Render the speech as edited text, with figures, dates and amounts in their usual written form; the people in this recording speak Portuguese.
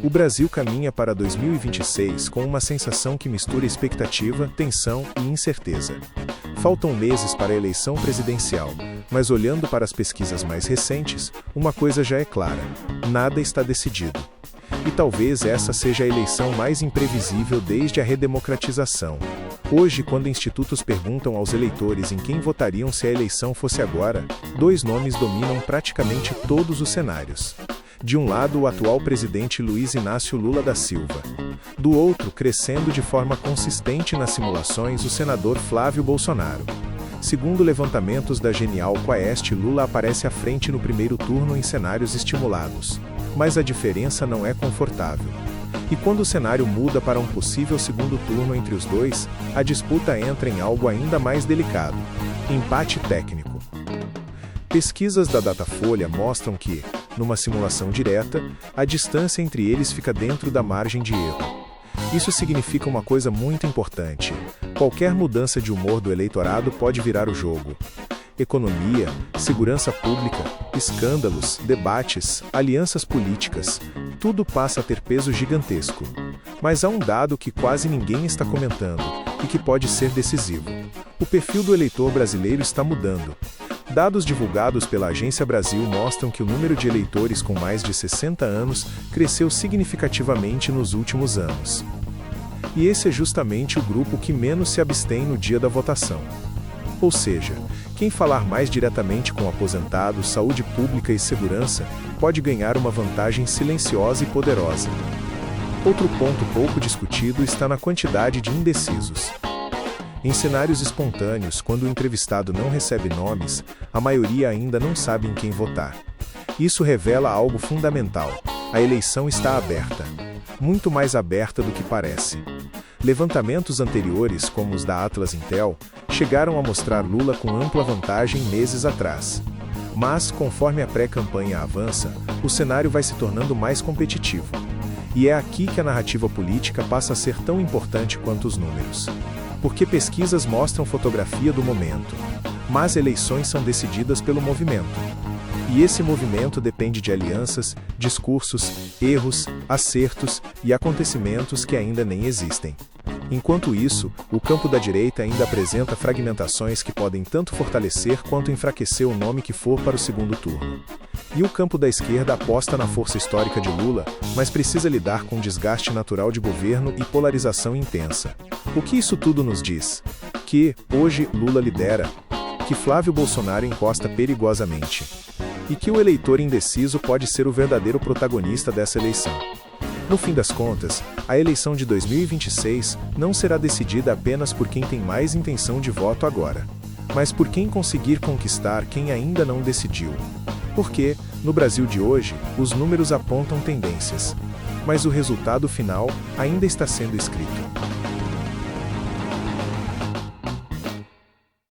O Brasil caminha para 2026 com uma sensação que mistura expectativa, tensão e incerteza. Faltam meses para a eleição presidencial, mas olhando para as pesquisas mais recentes, uma coisa já é clara: nada está decidido. E talvez essa seja a eleição mais imprevisível desde a redemocratização. Hoje, quando institutos perguntam aos eleitores em quem votariam se a eleição fosse agora, dois nomes dominam praticamente todos os cenários. De um lado, o atual presidente Luiz Inácio Lula da Silva. Do outro, crescendo de forma consistente nas simulações, o senador Flávio Bolsonaro. Segundo levantamentos da Genial Quaest, Lula aparece à frente no primeiro turno em cenários estimulados. Mas a diferença não é confortável. E quando o cenário muda para um possível segundo turno entre os dois, a disputa entra em algo ainda mais delicado: empate técnico. Pesquisas da Datafolha mostram que, numa simulação direta, a distância entre eles fica dentro da margem de erro. Isso significa uma coisa muito importante: qualquer mudança de humor do eleitorado pode virar o jogo. Economia, segurança pública, escândalos, debates, alianças políticas, tudo passa a ter peso gigantesco. Mas há um dado que quase ninguém está comentando, e que pode ser decisivo. O perfil do eleitor brasileiro está mudando. Dados divulgados pela Agência Brasil mostram que o número de eleitores com mais de 60 anos cresceu significativamente nos últimos anos. E esse é justamente o grupo que menos se abstém no dia da votação. Ou seja, quem falar mais diretamente com aposentados, saúde pública e segurança, pode ganhar uma vantagem silenciosa e poderosa. Outro ponto pouco discutido está na quantidade de indecisos. Em cenários espontâneos, quando o entrevistado não recebe nomes, a maioria ainda não sabe em quem votar. Isso revela algo fundamental: a eleição está aberta. Muito mais aberta do que parece. Levantamentos anteriores, como os da Atlas Intel, chegaram a mostrar Lula com ampla vantagem meses atrás. Mas, conforme a pré-campanha avança, o cenário vai se tornando mais competitivo. E é aqui que a narrativa política passa a ser tão importante quanto os números. Porque pesquisas mostram fotografia do momento, mas eleições são decididas pelo movimento. E esse movimento depende de alianças, discursos, erros, acertos e acontecimentos que ainda nem existem. Enquanto isso, o campo da direita ainda apresenta fragmentações que podem tanto fortalecer quanto enfraquecer o nome que for para o segundo turno. E o campo da esquerda aposta na força histórica de Lula, mas precisa lidar com desgaste natural de governo e polarização intensa. O que isso tudo nos diz? Que, hoje, Lula lidera, que Flávio Bolsonaro encosta perigosamente, e que o eleitor indeciso pode ser o verdadeiro protagonista dessa eleição. No fim das contas, a eleição de 2026 não será decidida apenas por quem tem mais intenção de voto agora, mas por quem conseguir conquistar quem ainda não decidiu. Porque, no Brasil de hoje, os números apontam tendências, mas o resultado final ainda está sendo escrito.